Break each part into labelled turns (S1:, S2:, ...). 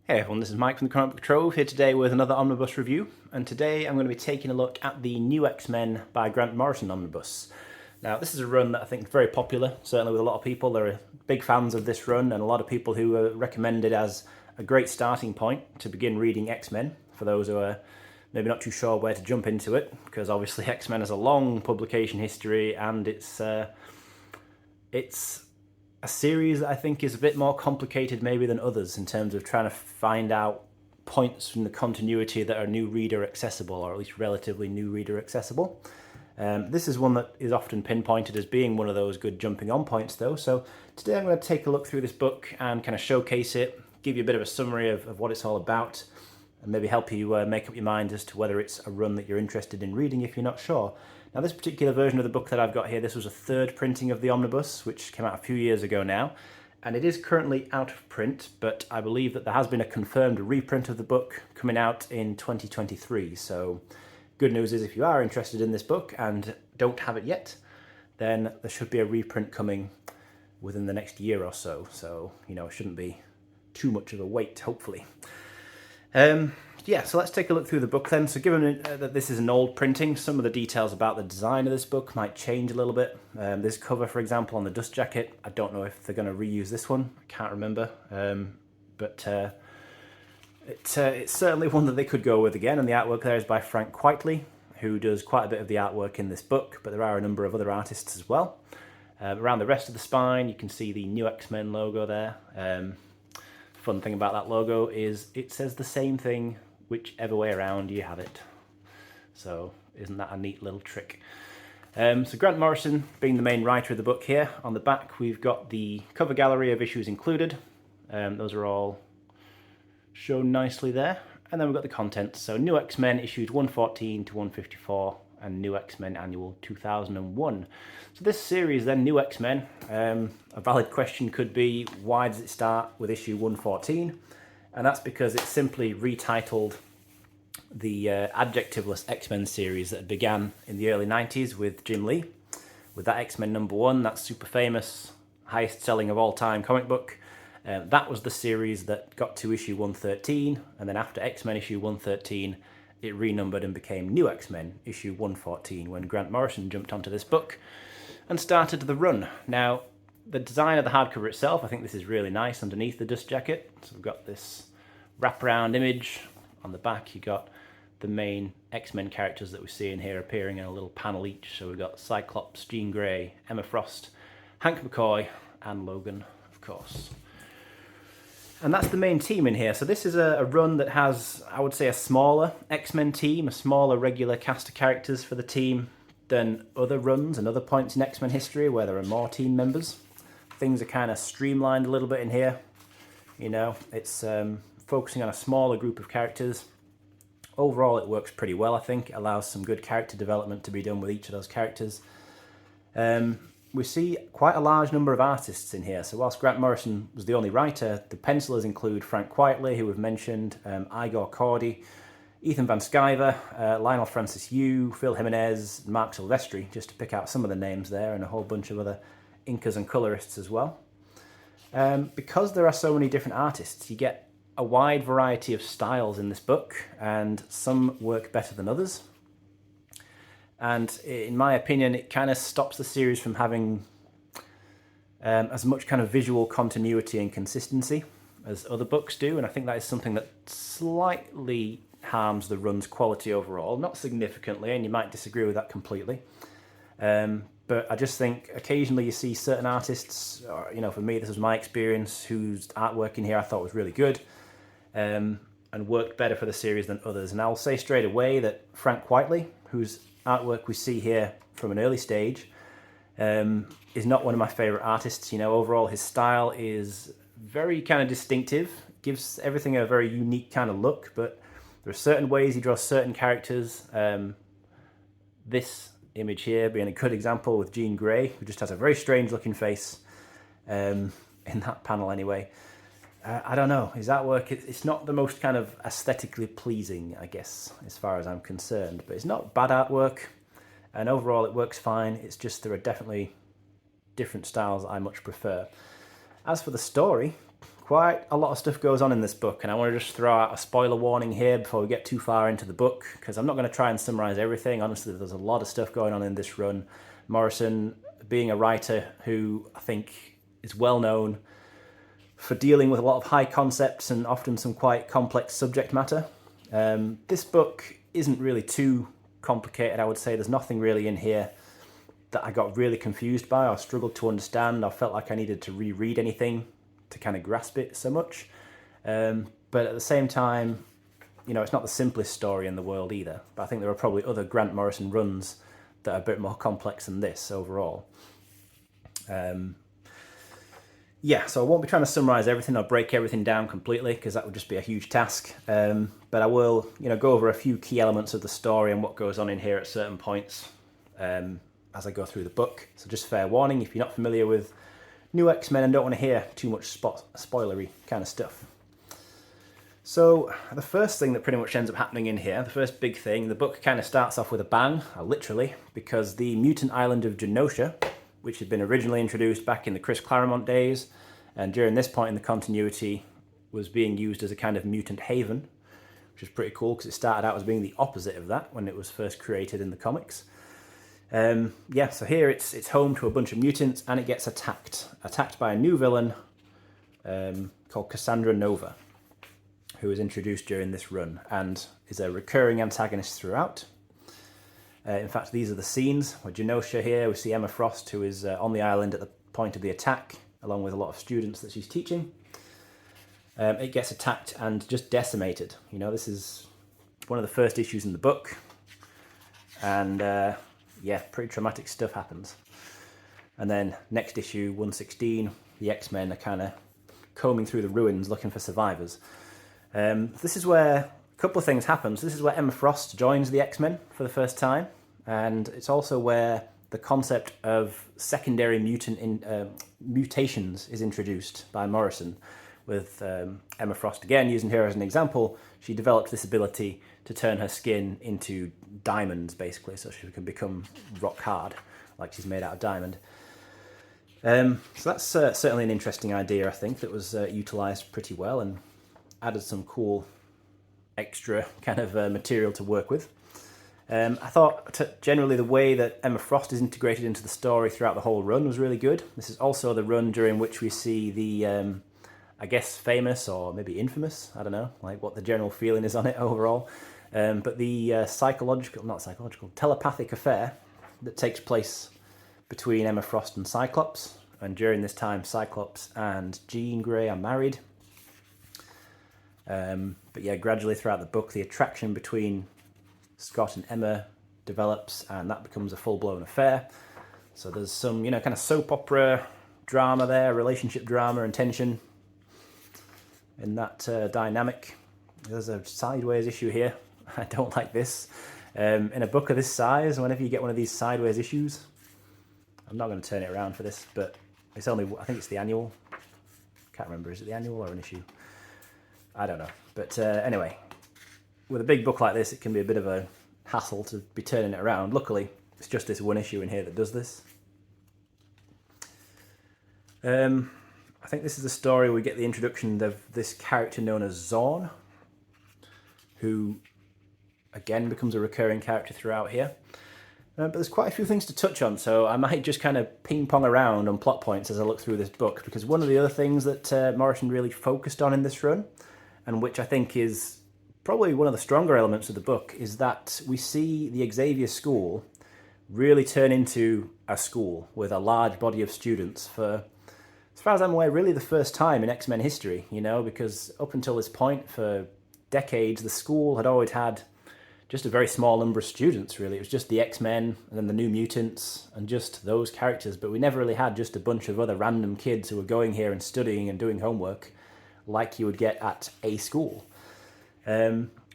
S1: Hey everyone, this is Mike from the Comic Book Trove here today with another Omnibus review, and today I'm going to be taking a look at the New X-Men by Grant Morrison Omnibus. Now this is a run that I think is very popular, certainly with a lot of people. There are big fans of this run and a lot of people who recommend it as a great starting point to begin reading X-Men, for those who are maybe not too sure where to jump into it, because obviously X-Men has a long publication history and it's a series that I think is a bit more complicated maybe than others in terms of trying to find out points from the continuity that are new reader accessible, or at least relatively new reader accessible. This is one that is often pinpointed as being one of those good jumping on points though, so today I'm going to take a look through this book and kind of showcase it, give you a bit of a summary of what it's all about, and maybe help you make up your mind as to whether it's a run that you're interested in reading if you're not sure. Now this particular version of the book that I've got here, this was a third printing of the Omnibus, which came out a few years ago now, and it is currently out of print, but I believe that there has been a confirmed reprint of the book coming out in 2023, so good news is if you are interested in this book and don't have it yet, then there should be a reprint coming within the next year or so, you know, it shouldn't be too much of a wait, hopefully. Yeah, so let's take a look through the book then. So given that this is an old printing, some of the details about the design of this book might change a little bit. This cover, for example, on the dust jacket, I don't know if they're going to reuse this one. I can't remember. But it's certainly one that they could go with again. And the artwork there is by Frank Quitely, who does quite a bit of the artwork in this book, but there are a number of other artists as well. Around the rest of the spine, you can see the New X-Men logo there. Fun thing about that logo is it says the same thing whichever way around you have it. So isn't that a neat little trick? So Grant Morrison being the main writer of the book here. On the back we've got the cover gallery of issues included. Those are all shown nicely there. And then we've got the contents. So New X-Men issues 114 to 154 and New X-Men Annual 2001. So this series then, New X-Men, a valid question could be, why does it start with issue 114? And that's because it's simply retitled the adjectiveless X-Men series that began in the early 90s with Jim Lee, with that X-Men #1, that super famous, highest selling of all time comic book. That was the series that got to issue 113, and then after X-Men issue 113, it renumbered and became New X-Men issue 114 when Grant Morrison jumped onto this book and started the run. Now, the design of the hardcover itself, I think this is really nice underneath the dust jacket. So we've got this wraparound image. On the back, you got the main X-Men characters that we see in here appearing in a little panel each. So we've got Cyclops, Jean Grey, Emma Frost, Hank McCoy, and Logan, of course. And that's the main team in here. So this is a run that has, I would say, a smaller X-Men team, a smaller regular cast of characters for the team than other runs and other points in X-Men history where there are more team members. Things are kind of streamlined a little bit in here. You know, it's focusing on a smaller group of characters. Overall, it works pretty well, I think. It allows some good character development to be done with each of those characters. We see quite a large number of artists in here. So whilst Grant Morrison was the only writer, the pencilers include Frank Quitely, who we've mentioned, Igor Cordy, Ethan Van Sciver, Lionel Francis Yu, Phil Jimenez, Mark Silvestri, just to pick out some of the names there, and a whole bunch of other inkers and colorists as well. Because there are so many different artists, you get a wide variety of styles in this book, and some work better than others. And in my opinion, it kind of stops the series from having as much kind of visual continuity and consistency as other books do, and I think that is something that slightly harms the run's quality overall. Not significantly, and you might disagree with that completely. But I just think occasionally you see certain artists, or, you know, for me this was my experience, whose artwork in here I thought was really good and worked better for the series than others. And I'll say straight away that Frank Quitely, whose artwork we see here from an early stage, is not one of my favourite artists. You know, overall his style is very kind of distinctive, gives everything a very unique kind of look, but there are certain ways he draws certain characters. This image here being a good example with Jean Grey, who just has a very strange looking face in that panel anyway. I don't know, his artwork, it's not the most kind of aesthetically pleasing, I guess, as far as I'm concerned, but it's not bad artwork, and overall it works fine. It's just there are definitely different styles I much prefer. As for the story, quite a lot of stuff goes on in this book, and I want to just throw out a spoiler warning here before we get too far into the book, because I'm not going to try and summarize everything. Honestly, there's a lot of stuff going on in this run. Morrison, being a writer who I think is well known for dealing with a lot of high concepts and often some quite complex subject matter. This book isn't really too complicated, I would say. There's nothing really in here that I got really confused by or struggled to understand or felt like I needed to reread anything to kind of grasp it so much. But at the same time, you know, it's not the simplest story in the world either. But I think there are probably other Grant Morrison runs that are a bit more complex than this overall. Yeah, so I won't be trying to summarize everything or break everything down completely, because that would just be a huge task. But I will, you know, go over a few key elements of the story and what goes on in here at certain points as I go through the book. So just fair warning, if you're not familiar with New X-Men and don't want to hear too much spoilery kind of stuff. So the first thing that pretty much ends up happening in here, the first big thing, the book kind of starts off with a bang, literally, because the mutant island of Genosha, which had been originally introduced back in the Chris Claremont days, and during this point in the continuity was being used as a kind of mutant haven, which is pretty cool because it started out as being the opposite of that when it was first created in the comics. Yeah, so here it's home to a bunch of mutants, and it gets attacked by a new villain called Cassandra Nova, who is introduced during this run and is a recurring antagonist throughout. In fact, these are the scenes where Genosha here, we see Emma Frost, who is on the island at the point of the attack, along with a lot of students that she's teaching. It gets attacked and just decimated. You know, this is one of the first issues in the book, and yeah, pretty traumatic stuff happens. And then next issue, 116, the X-Men are kind of combing through the ruins looking for survivors. This is where a couple of things happen. So this is where Emma Frost joins the X-Men for the first time, and it's also where the concept of secondary mutations is introduced by Morrison, with Emma Frost, again, using her as an example. She developed this ability to turn her skin into diamonds, basically, so she can become rock hard, like she's made out of diamond. So that's certainly an interesting idea, I think, that was utilised pretty well and added some cool extra kind of material to work with. I thought generally the way that Emma Frost is integrated into the story throughout the whole run was really good. This is also the run during which we see the, I guess, famous or maybe infamous, I don't know, like what the general feeling is on it overall. But the telepathic affair that takes place between Emma Frost and Cyclops. And during this time, Cyclops and Jean Grey are married. But yeah, gradually throughout the book, the attraction between Scott and Emma develops, and that becomes a full-blown affair. So there's some, you know, kind of soap opera drama there, relationship drama and tension in that dynamic. There's a sideways issue here. I don't like this. In a book of this size, whenever you get one of these sideways issues, I'm not going to turn it around for this, but it's only, I think it's the annual. Can't remember, is it the annual or an issue? I don't know. But anyway, with a big book like this, it can be a bit of a hassle to be turning it around. Luckily, it's just this one issue in here that does this. I think this is the story where we get the introduction of this character known as Zorn, who again becomes a recurring character throughout here. But there's quite a few things to touch on, so I might just kind of ping-pong around on plot points as I look through this book, because one of the other things that Morrison really focused on in this run, and which I think is probably one of the stronger elements of the book, is that we see the Xavier School really turn into a school with a large body of students for, as far as I'm aware, really the first time in X-Men history, you know, because up until this point, for decades, the school had always had just a very small number of students, really. It was just the X-Men and then the New Mutants and just those characters, but we never really had just a bunch of other random kids who were going here and studying and doing homework like you would get at a school.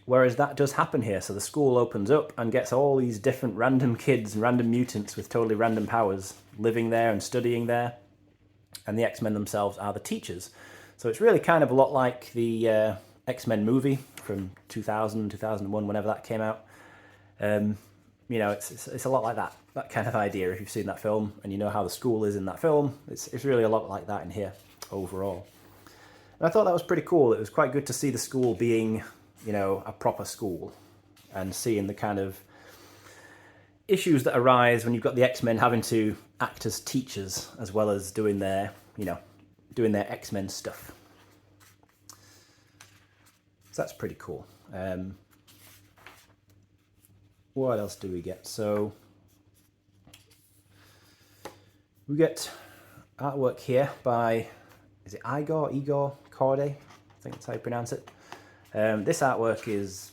S1: Whereas that does happen here. So the school opens up and gets all these different random kids and random mutants with totally random powers living there and studying there. And the X-Men themselves are the teachers. So it's really kind of a lot like the X-Men movie from 2000, 2001, whenever that came out. You know, it's a lot like that kind of idea. If you've seen that film and you know how the school is in that film, it's really a lot like that in here overall. And I thought that was pretty cool. It was quite good to see the school being, you know, a proper school, and seeing the kind of issues that arise when you've got the X-Men having to act as teachers as well as doing their, you know, doing their X-Men stuff. So that's pretty cool. What else do we get? So we get artwork here by, is it Igor Corday? I think that's how you pronounce it. This artwork is,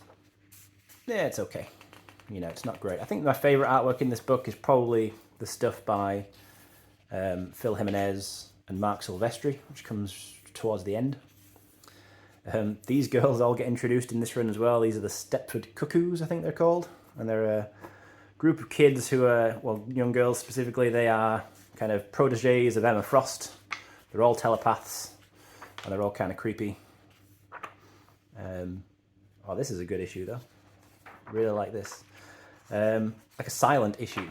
S1: yeah, it's okay. You know, it's not great. I think my favourite artwork in this book is probably the stuff by Phil Jimenez and Mark Silvestri, which comes towards the end. These girls all get introduced in this run as well. These are the Stepford Cuckoos, I think they're called. And they're a group of kids who are, well, young girls specifically. They are kind of proteges of Emma Frost. They're all telepaths, and they're all kind of creepy. Oh, this is a good issue, though. Really like this. Like a silent issue.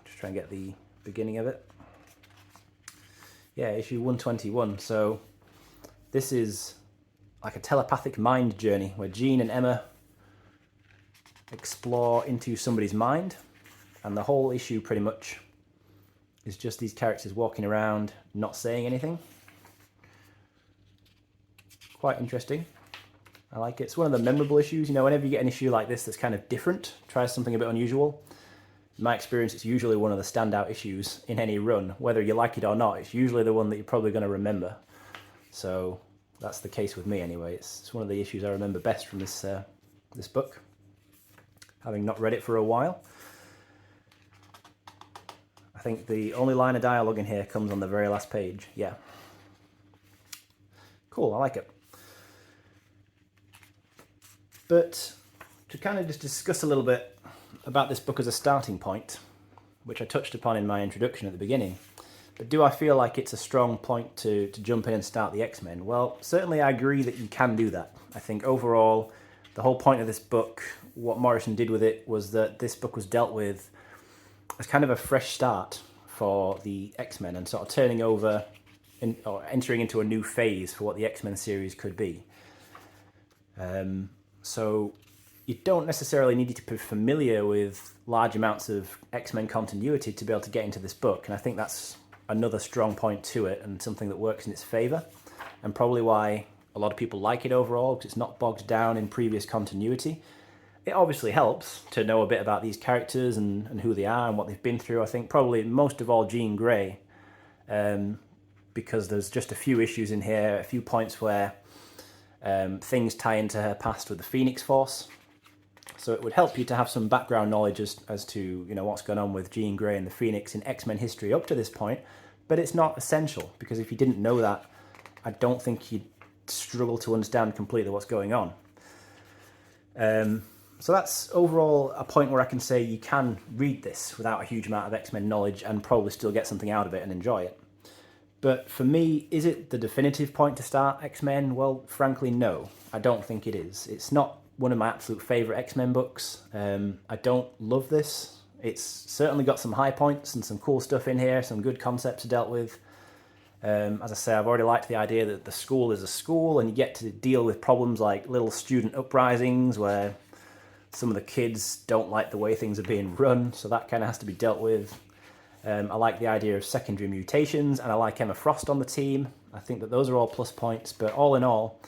S1: Just try and get the beginning of it. Yeah, issue 121. So this is like a telepathic mind journey where Jean and Emma explore into somebody's mind, and the whole issue pretty much is just these characters walking around not saying anything. Quite interesting. I like it. It's one of the memorable issues. You know, whenever you get an issue like this that's kind of different, tries something a bit unusual, in my experience, it's usually one of the standout issues in any run. Whether you like it or not, it's usually the one that you're probably going to remember. So that's the case with me anyway. It's one of the issues I remember best from this this book, having not read it for a while. I think the only line of dialogue in here comes on the very last page. Yeah. Cool, I like it. But to kind of just discuss a little bit about this book as a starting point, which I touched upon in my introduction at the beginning, but do I feel like it's a strong point to jump in and start the X-Men? Well, certainly I agree that you can do that. I think overall, the whole point of this book, what Morrison did with it, was that this book was dealt with as kind of a fresh start for the X-Men and sort of turning over or entering into a new phase for what the X-Men series could be. So you don't necessarily need to be familiar with large amounts of X-Men continuity to be able to get into this book, and I think that's another strong point to it and something that works in its favour, and probably why a lot of people like it overall, because it's not bogged down in previous continuity. It obviously helps to know a bit about these characters and who they are and what they've been through. I think probably most of all Jean Grey, because there's just a few issues in here, a few points where things tie into her past with the Phoenix Force. So it would help you to have some background knowledge as to, you know, what's going on with Jean Grey and the Phoenix in X-Men history up to this point. But it's not essential, because if you didn't know that, I don't think you'd struggle to understand completely what's going on. So that's overall a point where I can say you can read this without a huge amount of X-Men knowledge and probably still get something out of it and enjoy it. But for me, is it the definitive point to start X-Men? Well, frankly, no. I don't think it is. It's not one of my absolute favourite X-Men books. I don't love this. It's certainly got some high points and some cool stuff in here, some good concepts dealt with. As I say, I've already liked the idea that the school is a school and you get to deal with problems like little student uprisings where some of the kids don't like the way things are being run, so that kind of has to be dealt with. I like the idea of secondary mutations, and I like Emma Frost on the team. I think that those are all plus points, but all in all,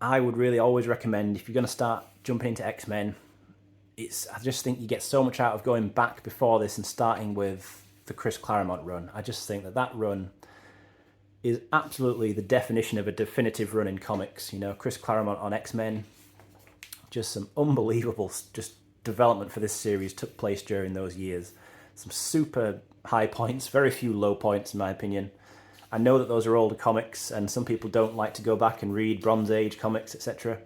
S1: I would really always recommend, if you're going to start jumping into X-Men, I just think you get so much out of going back before this and starting with the Chris Claremont run. I just think that run is absolutely the definition of a definitive run in comics. You know, Chris Claremont on X-Men, just some unbelievable development for this series took place during those years. Some super high points, very few low points in my opinion. I know that those are older comics and some people don't like to go back and read Bronze Age comics, etc.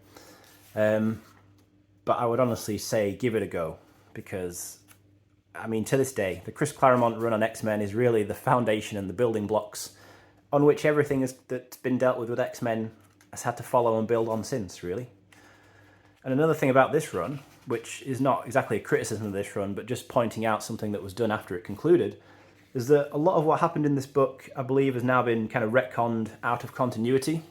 S1: But I would honestly say give it a go, because, I mean, to this day, the Chris Claremont run on X-Men is really the foundation and the building blocks on which everything that's been dealt with X-Men has had to follow and build on since, really. And another thing about this run, which is not exactly a criticism of this run, but just pointing out something that was done after it concluded, is that a lot of what happened in this book, I believe, has now been kind of retconned out of continuity.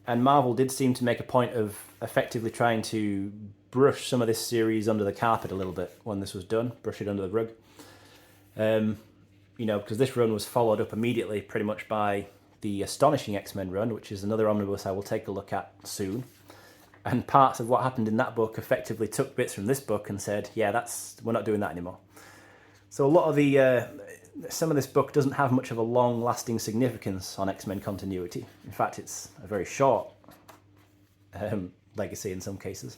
S1: And Marvel did seem to make a point of effectively trying to brush some of this series under the carpet a little bit when this was done, brush it under the rug. You know, because this run was followed up immediately pretty much by the Astonishing X-Men run, which is another omnibus I will take a look at soon. And parts of what happened in that book effectively took bits from this book and said, yeah, we're not doing that anymore. So a lot of some of this book doesn't have much of a long-lasting significance on X-Men continuity. In fact, it's a very short legacy in some cases.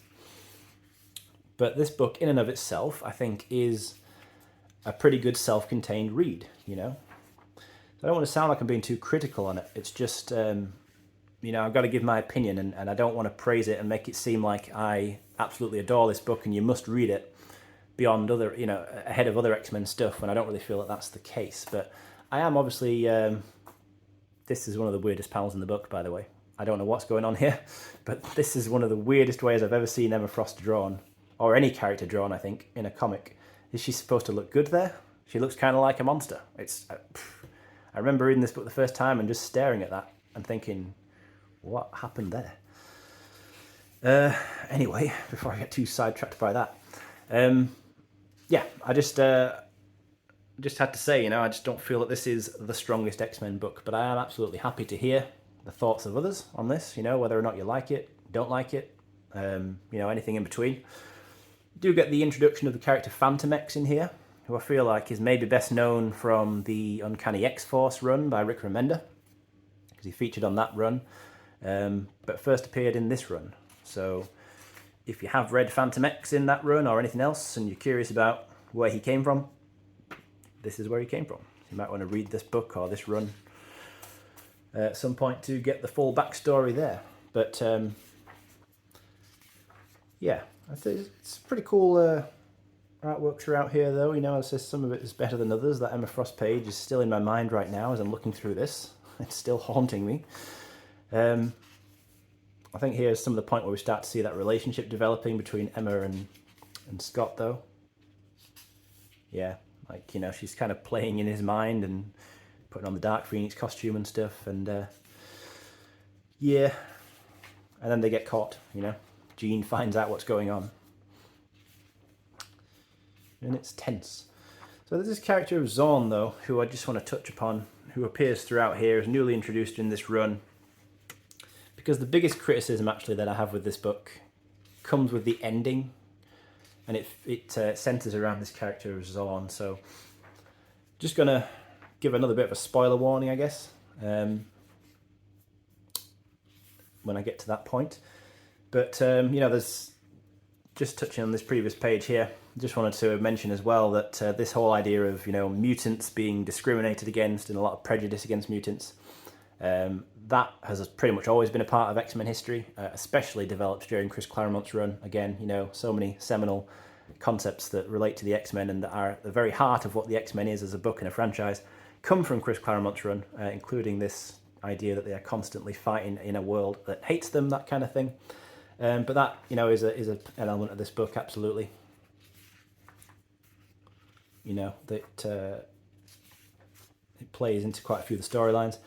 S1: But this book, in and of itself, I think is a pretty good self-contained read, you know. So I don't want to sound like I'm being too critical on it. It's just, you know, I've got to give my opinion, and I don't want to praise it and make it seem like I absolutely adore this book and you must read it beyond other, you know, ahead of other X-Men stuff, when I don't really feel that that's the case. But I am obviously, this is one of the weirdest panels in the book, by the way. I don't know what's going on here, but this is one of the weirdest ways I've ever seen Emma Frost drawn, or any character drawn, I think, in a comic. Is she supposed to look good there? She looks kind of like a monster. It's, I remember reading this book the first time and just staring at that and thinking, what happened there? Anyway, before I get too sidetracked by that, yeah, I just had to say, you know, I just don't feel that this is the strongest X-Men book, but I am absolutely happy to hear the thoughts of others on this, you know, whether or not you like it, don't like it, you know, anything in between. Do get the introduction of the character Phantom X in here, who I feel like is maybe best known from the Uncanny X-Force run by Rick Remender, because he featured on that run, but first appeared in this run. So if you have read Phantom X in that run or anything else and you're curious about where he came from, this is where he came from. You might want to read this book or this run at some point to get the full backstory there. But yeah, I think it's pretty cool artwork throughout here, though. You know, some of it is better than others. That Emma Frost page is still in my mind right now as I'm looking through this. It's still haunting me. I think here's some of the point where we start to see that relationship developing between Emma and Scott, though. Yeah, like, you know, she's kind of playing in his mind and putting on the Dark Phoenix costume and stuff, and yeah, and then they get caught, you know. Jean finds out what's going on, and it's tense. So there's this character of Zorn, though, who I just want to touch upon, who appears throughout here, is newly introduced in this run, because the biggest criticism actually that I have with this book comes with the ending, and it centers around this character of Zorn. So just gonna give another bit of a spoiler warning, I guess, when I get to that point. But you know, there's, just touching on this previous page here, just wanted to mention as well that this whole idea of, you know, mutants being discriminated against and a lot of prejudice against mutants, that has pretty much always been a part of X-Men history, especially developed during Chris Claremont's run. Again, you know, so many seminal concepts that relate to the X-Men and that are at the very heart of what the X-Men is as a book and a franchise come from Chris Claremont's run, including this idea that they are constantly fighting in a world that hates them, that kind of thing. But that, you know, is an element of this book, absolutely. You know, that it plays into quite a few of the storylines.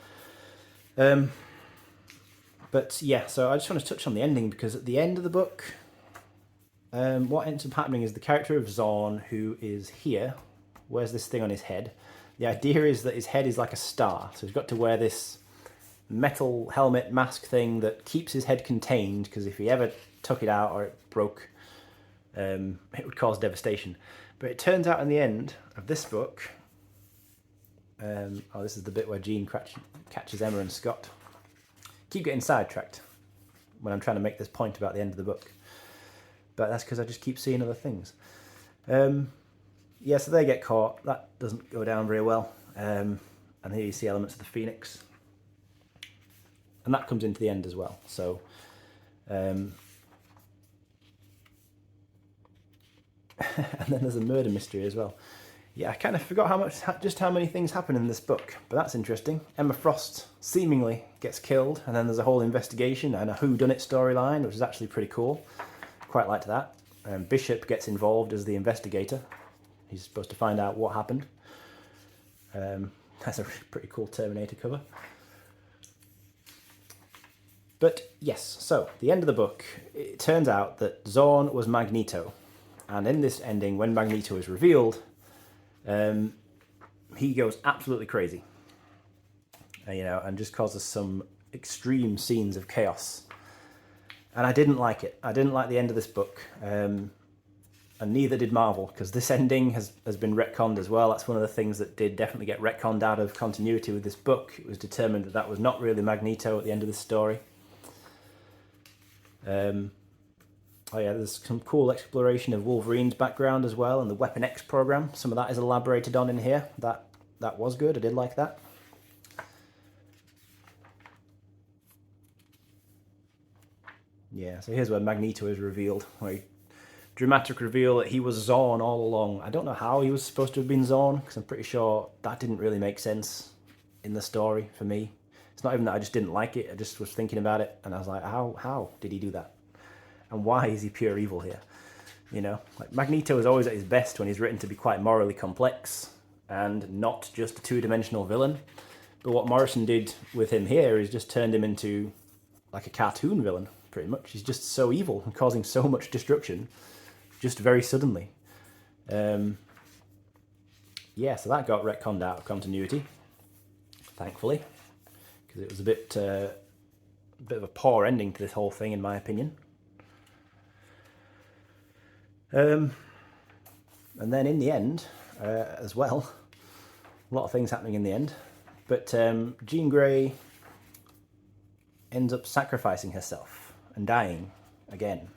S1: But yeah, so I just want to touch on the ending, because at the end of the book, what ends up happening is the character of Zorn, who is here, wears this thing on his head. The idea is that his head is like a star, so he's got to wear this metal helmet mask thing that keeps his head contained, because if he ever took it out or it broke, it would cause devastation. But it turns out in the end of this book, oh, this is the bit where Jean catches Emma and Scott. Keep getting sidetracked when I'm trying to make this point about the end of the book, but that's because I just keep seeing other things. Yeah, so they get caught. That doesn't go down very well, and here you see elements of the Phoenix. And that comes into the end as well. So, and then there's a murder mystery as well. Yeah, I kind of forgot just how many things happen in this book, but that's interesting. Emma Frost seemingly gets killed, and then there's a whole investigation and a whodunit storyline, which is actually pretty cool. Quite liked that. Bishop gets involved as the investigator. He's supposed to find out what happened. That's a pretty cool Terminator cover. But yes, so the end of the book, it turns out that Zorn was Magneto. And in this ending, when Magneto is revealed, he goes absolutely crazy. And just causes some extreme scenes of chaos. And I didn't like it. I didn't like the end of this book. And neither did Marvel, because this ending has been retconned as well. That's one of the things that did definitely get retconned out of continuity with this book. It was determined that that was not really Magneto at the end of this story. Oh yeah, there's some cool exploration of Wolverine's background as well, and the Weapon X program. Some of that is elaborated on in here. That was good. I did like that. Yeah, so here's where Magneto is revealed. Dramatic reveal that he was Zorn all along. I don't know how he was supposed to have been Zorn, because I'm pretty sure that didn't really make sense in the story for me. It's not even that I just didn't like it, I just was thinking about it, and I was like, how did he do that? And why is he pure evil here? Like Magneto is always at his best when he's written to be quite morally complex, and not just a two-dimensional villain. But what Morrison did with him here is just turned him into like a cartoon villain, pretty much. He's just so evil and causing so much destruction just very suddenly. Yeah, so that got retconned out of continuity, thankfully, because it was a bit of a poor ending to this whole thing, in my opinion. And then in the end, as well, a lot of things happening in the end, but Jean Grey ends up sacrificing herself and dying again.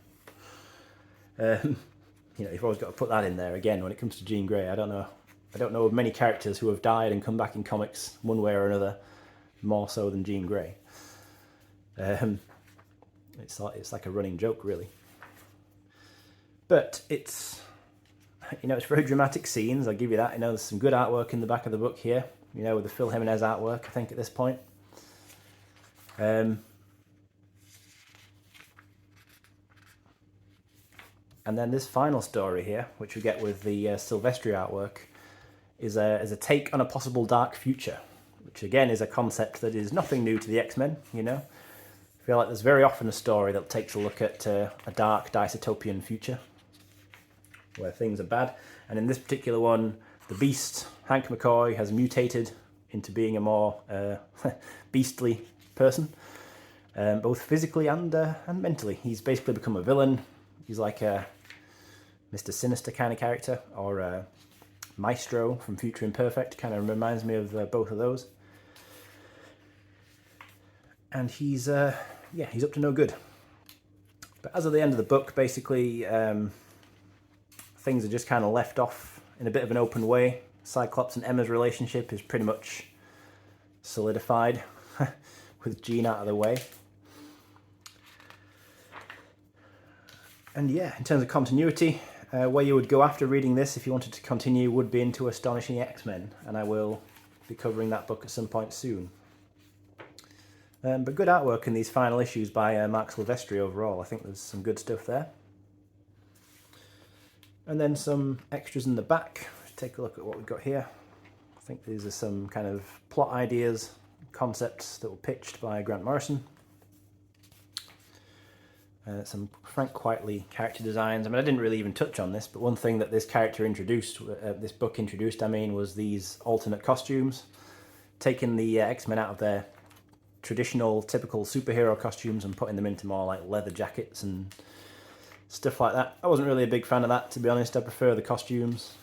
S1: You've always got to put that in there again when it comes to Jean Grey. I don't know of many characters who have died and come back in comics one way or another more so than Jean Grey. It's like a running joke, really. But it's very dramatic scenes, I'll give you that. There's some good artwork in the back of the book here, with the Phil Jimenez artwork, I think, at this point. And then this final story here, which we get with the Silvestri artwork, is a take on a possible dark future, which again is a concept that is nothing new to the X-Men, I feel like there's very often a story that takes a look at a dark dystopian future where things are bad. And in this particular one, the Beast, Hank McCoy, has mutated into being a more beastly person, both physically and mentally. He's basically become a villain. He's like a Mr. Sinister kind of character, or Maestro from Future Imperfect, kind of reminds me of both of those. And he's up to no good. But as of the end of the book, basically, things are just kind of left off in a bit of an open way. Cyclops and Emma's relationship is pretty much solidified with Jean out of the way. And yeah, in terms of continuity, where you would go after reading this if you wanted to continue would be into Astonishing X-Men, and I will be covering that book at some point soon. But good artwork in these final issues by Mark Silvestri overall. I think there's some good stuff there. And then some extras in the back. Let's take a look at what we've got here. I think these are some kind of plot ideas, concepts that were pitched by Grant Morrison. Some Frank Quitely character designs. I didn't really even touch on this, but one thing that this book introduced, was these alternate costumes, taking the X-Men out of their traditional, typical superhero costumes and putting them into more like leather jackets and stuff like that. I wasn't really a big fan of that, to be honest. I prefer the costumes,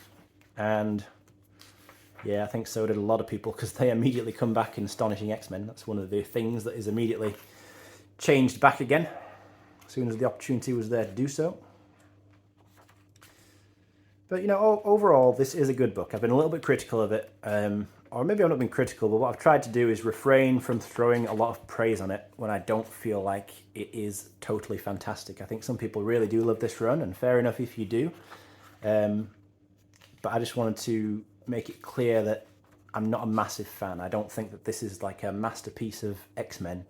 S1: and yeah, I think so did a lot of people, because they immediately come back in Astonishing X-Men. That's one of the things that is immediately changed back again as soon as the opportunity was there to do so. But overall, this is a good book. I've been a little bit critical of it, or maybe I've not been critical, but what I've tried to do is refrain from throwing a lot of praise on it when I don't feel like it is totally fantastic. I think some people really do love this run, and fair enough if you do. But I just wanted to make it clear that I'm not a massive fan. I don't think that this is like a masterpiece of X-Men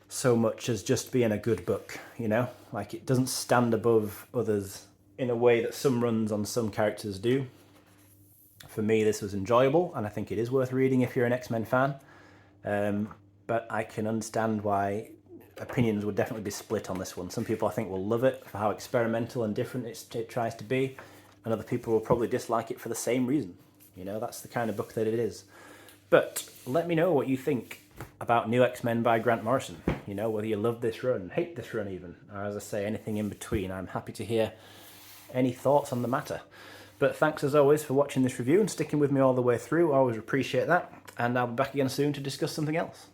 S1: so much as just being a good book, Like, it doesn't stand above others in a way that some runs on some characters do. For me, this was enjoyable, and I think it is worth reading if you're an X-Men fan. But I can understand why opinions would definitely be split on this one. Some people I think will love it for how experimental and different it tries to be, and other people will probably dislike it for the same reason. You know, that's the kind of book that it is. But let me know what you think about New X-Men by Grant Morrison. You know, whether you love this run, hate this run even, or as I say, anything in between. I'm happy to hear any thoughts on the matter. But thanks as always for watching this review and sticking with me all the way through. I always appreciate that. And I'll be back again soon to discuss something else.